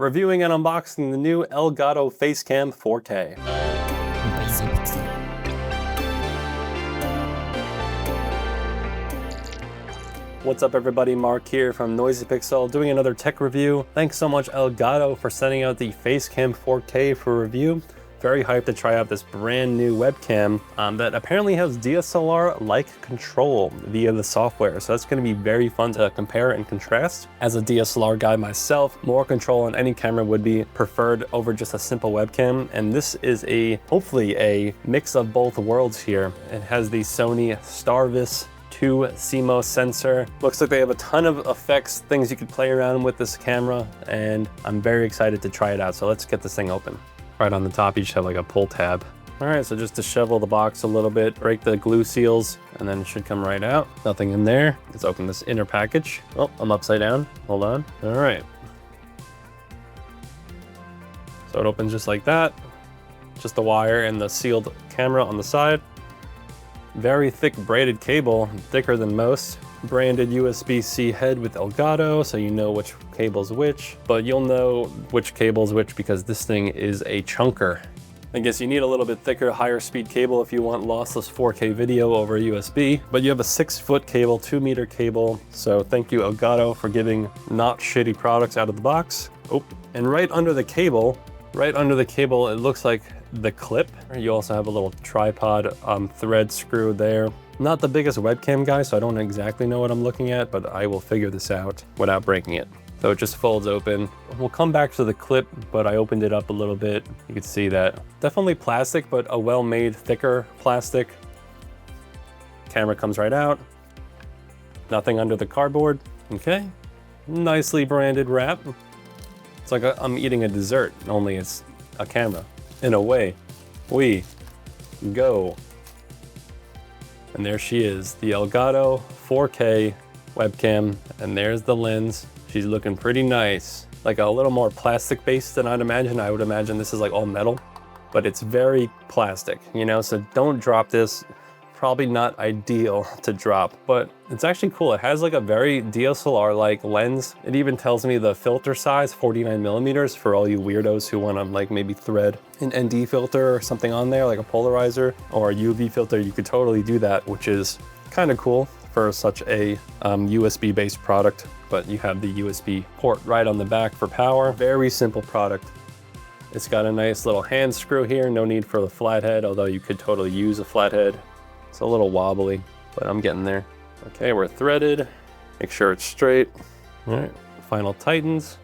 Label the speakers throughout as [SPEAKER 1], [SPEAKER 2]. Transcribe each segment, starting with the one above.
[SPEAKER 1] reviewing and unboxing the new Elgato Facecam 4K. What's up everybody, Mark here from Noisy Pixel doing another tech review. Thanks so much Elgato for sending out the Facecam 4K for review. Very hyped to try out this brand new webcam that apparently has DSLR-like control via the software. So that's going to be very fun to compare and contrast. As a DSLR guy myself, more control on any camera would be preferred over just a simple webcam. And this is hopefully a mix of both worlds here. It has the Sony Starvis 2 CMOS sensor. Looks like they have a ton of effects, things you could play around with this camera, and I'm very excited to try it out. So let's get this thing open. Right on the top, you should have like a pull tab. All right, so just to shovel the box a little bit, break the glue seals, and then it should come right out. Nothing in there. Let's open this inner package. Oh, I'm upside down. Hold on. All right. So it opens just like that. Just the wire and the sealed camera on the side. Very thick braided cable, thicker than most. Branded USB-C head with Elgato, so you know which cable's which, but you'll know which cable's which because this thing is a chunker. I guess you need a little bit thicker, higher speed cable if you want lossless 4K video over USB, but you have a 6-foot cable, 2-meter cable, so thank you Elgato for giving not shitty products out of the box. Oh, and right under the cable, it looks like the clip. You also have a little tripod thread screw there. Not the biggest webcam guy, so I don't exactly know what I'm looking at, but I will figure this out without breaking it. So it just folds open. We'll come back to the clip, but I opened it up a little bit. You can see that. Definitely plastic, but a well-made, thicker plastic. Camera comes right out. Nothing under the cardboard. Okay. Nicely branded wrap. It's like I'm eating a dessert, only it's a camera. In a way, we go. And there she is, the Elgato 4K webcam, and there's the lens. She's looking pretty nice. Like a little more plastic based than I'd imagine. I would imagine this is like all metal, but it's very plastic, you know, so don't drop this. Probably not ideal to drop, but it's actually cool. It has like a very DSLR-like lens. It even tells me the filter size, 49mm, for all you weirdos who want to like maybe thread an ND filter or something on there, like a polarizer or a UV filter. You could totally do that, which is kind of cool for such a USB-based product, but you have the USB port right on the back for power. Very simple product. It's got a nice little hand screw here. No need for the flathead, although you could totally use a flathead. It's a little wobbly, but I'm getting there. Okay, we're threaded. Make sure it's straight. All right, final tightens.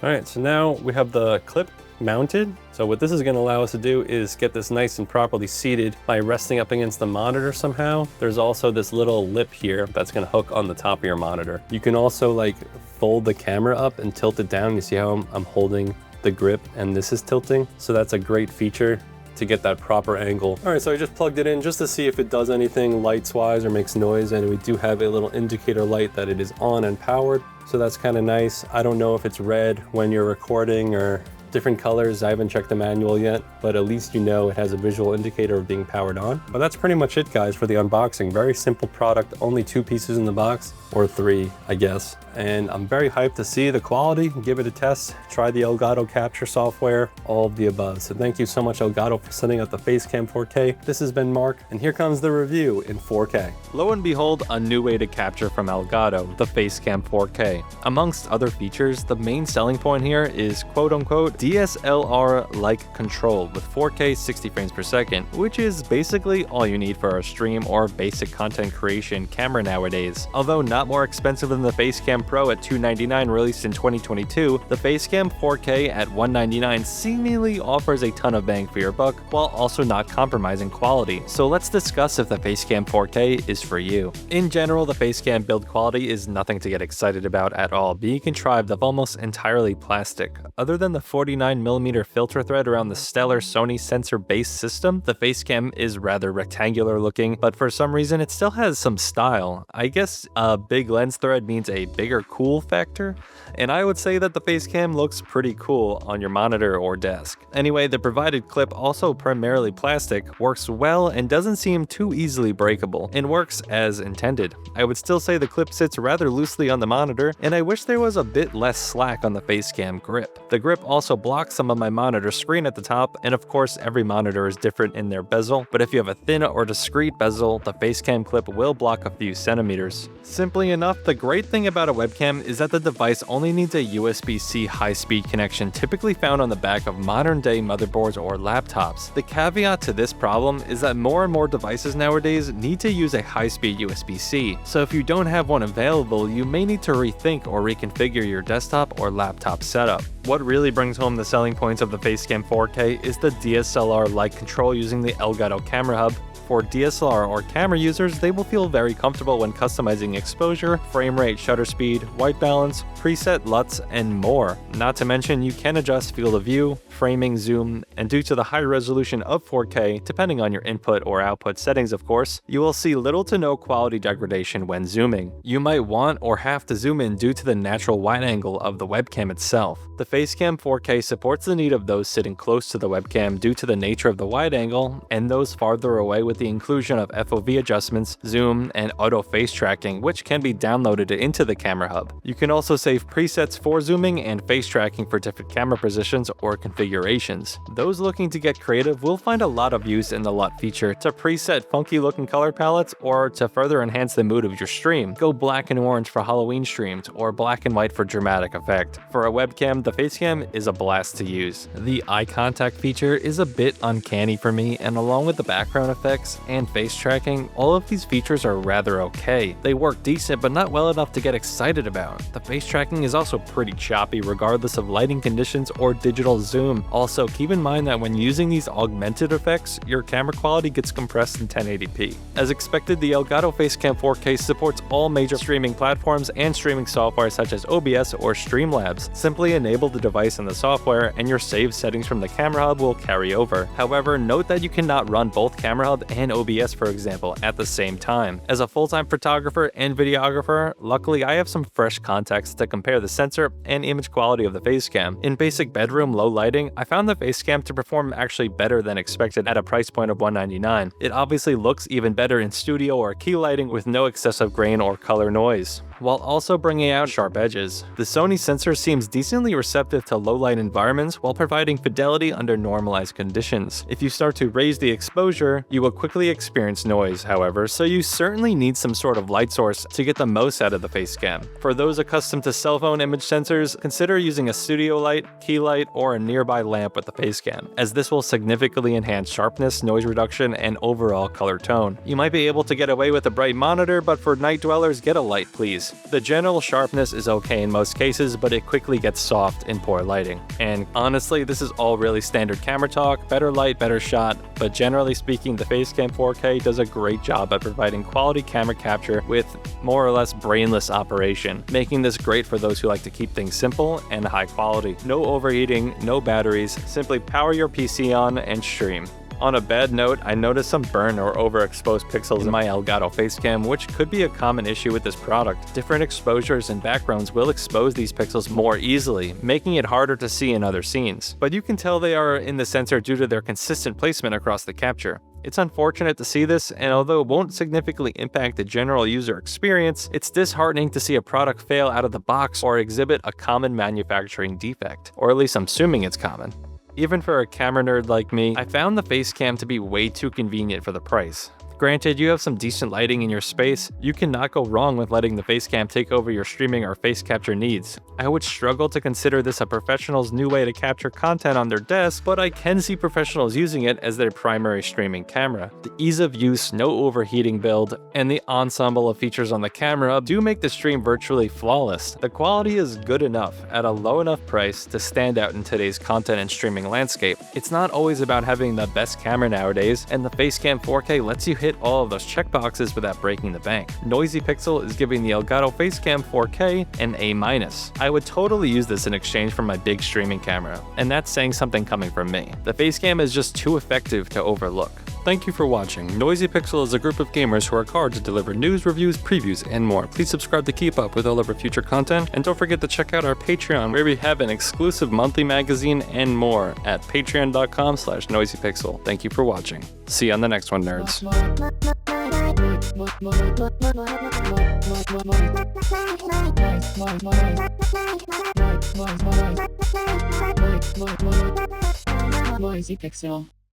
[SPEAKER 1] All right, so now we have the clip mounted. So what this is gonna allow us to do is get this nice and properly seated by resting up against the monitor somehow. There's also this little lip here that's gonna hook on the top of your monitor. You can also like fold the camera up and tilt it down. You see how I'm holding the grip and this is tilting? So that's a great feature to get that proper angle. All right, so I just plugged it in just to see if it does anything lights wise or makes noise, and we do have a little indicator light that it is on and powered, so that's kind of nice. I don't know if it's red when you're recording or different colors. I haven't checked the manual yet, but at least you know it has a visual indicator of being powered on. But that's pretty much it, guys, for the unboxing. Very simple product, only 2 pieces in the box, or 3, I guess. And I'm very hyped to see the quality, give it a test, try the Elgato capture software, all of the above. So thank you so much, Elgato, for sending out the Facecam 4K. This has been Mark, and here comes the review in 4K.
[SPEAKER 2] Lo and behold, a new way to capture from Elgato, the Facecam 4K. Amongst other features, the main selling point here is quote-unquote DSLR-like control with 4K 60 frames per second, which is basically all you need for a stream or basic content creation camera nowadays. Although not more expensive than the Facecam Pro at $299 released in 2022, the Facecam 4K at $199 seemingly offers a ton of bang for your buck while also not compromising quality. So let's discuss if the Facecam 4K is for you. In general, the Facecam build quality is nothing to get excited about at all, being contrived of almost entirely plastic. Other than the 49mm filter thread around the stellar Sony sensor-based system, the Facecam is rather rectangular looking, but for some reason it still has some style. I guess a big lens thread means a bigger bigger cool factor, and I would say that the Facecam looks pretty cool on your monitor or desk. Anyway, the provided clip, also primarily plastic, works well and doesn't seem too easily breakable, and works as intended. I would still say the clip sits rather loosely on the monitor, and I wish there was a bit less slack on the Facecam grip. The grip also blocks some of my monitor screen at the top, and of course every monitor is different in their bezel, but if you have a thin or discrete bezel, the Facecam clip will block a few centimeters. Simply enough, the great thing about a webcam is that the device only needs a USB-C high-speed connection typically found on the back of modern-day motherboards or laptops. The caveat to this problem is that more and more devices nowadays need to use a high-speed USB-C, so if you don't have one available, you may need to rethink or reconfigure your desktop or laptop setup. What really brings home the selling points of the Facecam 4K is the DSLR-like control using the Elgato Camera Hub. For DSLR or camera users, they will feel very comfortable when customizing exposure, frame rate, shutter speed, white balance, preset LUTs, and more. Not to mention, you can adjust field of view, framing, zoom, and due to the high resolution of 4K, depending on your input or output settings of course, you will see little to no quality degradation when zooming. You might want or have to zoom in due to the natural wide angle of the webcam itself. The Facecam 4K supports the need of those sitting close to the webcam due to the nature of the wide angle, and those farther away with the inclusion of FOV adjustments, zoom, and auto face tracking, which can be downloaded into the Camera Hub. You can also save presets for zooming and face tracking for different camera positions or configurations. Those looking to get creative will find a lot of use in the LUT feature to preset funky looking color palettes, or to further enhance the mood of your stream. Go black and orange for Halloween streams, or black and white for dramatic effect. For a webcam, the Facecam is a blast to use. The eye contact feature is a bit uncanny for me, and along with the background effects and face tracking, all of these features are rather okay. They work decent, but not well enough to get excited about. The face tracking is also pretty choppy regardless of lighting conditions or digital zoom. Also, keep in mind that when using these augmented effects, your camera quality gets compressed in 1080p. As expected, the Elgato Facecam 4K supports all major streaming platforms and streaming software such as OBS or Streamlabs. Simply enable the device in the software, and your saved settings from the Camera Hub will carry over. However, note that you cannot run both Camera Hub and OBS, for example, at the same time. As a full-time photographer and videographer, luckily I have some fresh context to compare the sensor and image quality of the Facecam. In basic bedroom low lighting, I found the Facecam to perform actually better than expected at a price point of $199. It obviously looks even better in studio or key lighting with no excessive grain or color noise, while also bringing out sharp edges. The Sony sensor seems decently receptive to low light environments while providing fidelity under normalized conditions. If you start to raise the exposure, you will quickly experience noise, however, so you certainly need some sort of light source to get the most out of the Facecam. For those accustomed to cell phone image sensors, consider using a studio light, key light, or a nearby lamp with the Facecam, as this will significantly enhance sharpness, noise reduction, and overall color tone. You might be able to get away with a bright monitor, but for night dwellers, get a light please. The general sharpness is okay in most cases, but it quickly gets soft in poor lighting. And honestly, this is all really standard camera talk: better light, better shot, but generally speaking, the Facecam 4K does a great job at providing quality camera capture with more or less brainless operation, making this great for those who like to keep things simple and high quality. No overheating, no batteries, simply power your PC on and stream. On a bad note, I noticed some burn or overexposed pixels in my Elgato Facecam, which could be a common issue with this product. Different exposures and backgrounds will expose these pixels more easily, making it harder to see in other scenes. But you can tell they are in the sensor due to their consistent placement across the capture. It's unfortunate to see this, and although it won't significantly impact the general user experience, it's disheartening to see a product fail out of the box or exhibit a common manufacturing defect. Or at least I'm assuming it's common. Even for a camera nerd like me, I found the Facecam to be way too convenient for the price. Granted, you have some decent lighting in your space, you cannot go wrong with letting the Facecam take over your streaming or face capture needs. I would struggle to consider this a professional's new way to capture content on their desk, but I can see professionals using it as their primary streaming camera. The ease of use, no overheating build, and the ensemble of features on the camera do make the stream virtually flawless. The quality is good enough at a low enough price to stand out in today's content and streaming landscape. It's not always about having the best camera nowadays, and the Facecam 4K lets you hit all of those checkboxes without breaking the bank. Noisy Pixel is giving the Elgato Facecam 4K an A-. I would totally use this in exchange for my big streaming camera, and that's saying something coming from me. The Facecam is just too effective to overlook. Thank you for watching. Noisy Pixel is a group of gamers who work hard to deliver news, reviews, previews, and more. Please subscribe to keep up with all of our future content, and don't forget to check out our Patreon, where we have an exclusive monthly magazine and more at patreon.com/noisypixel. Thank you for watching. See you on the next one, nerds.
[SPEAKER 3] Noisy Pixel.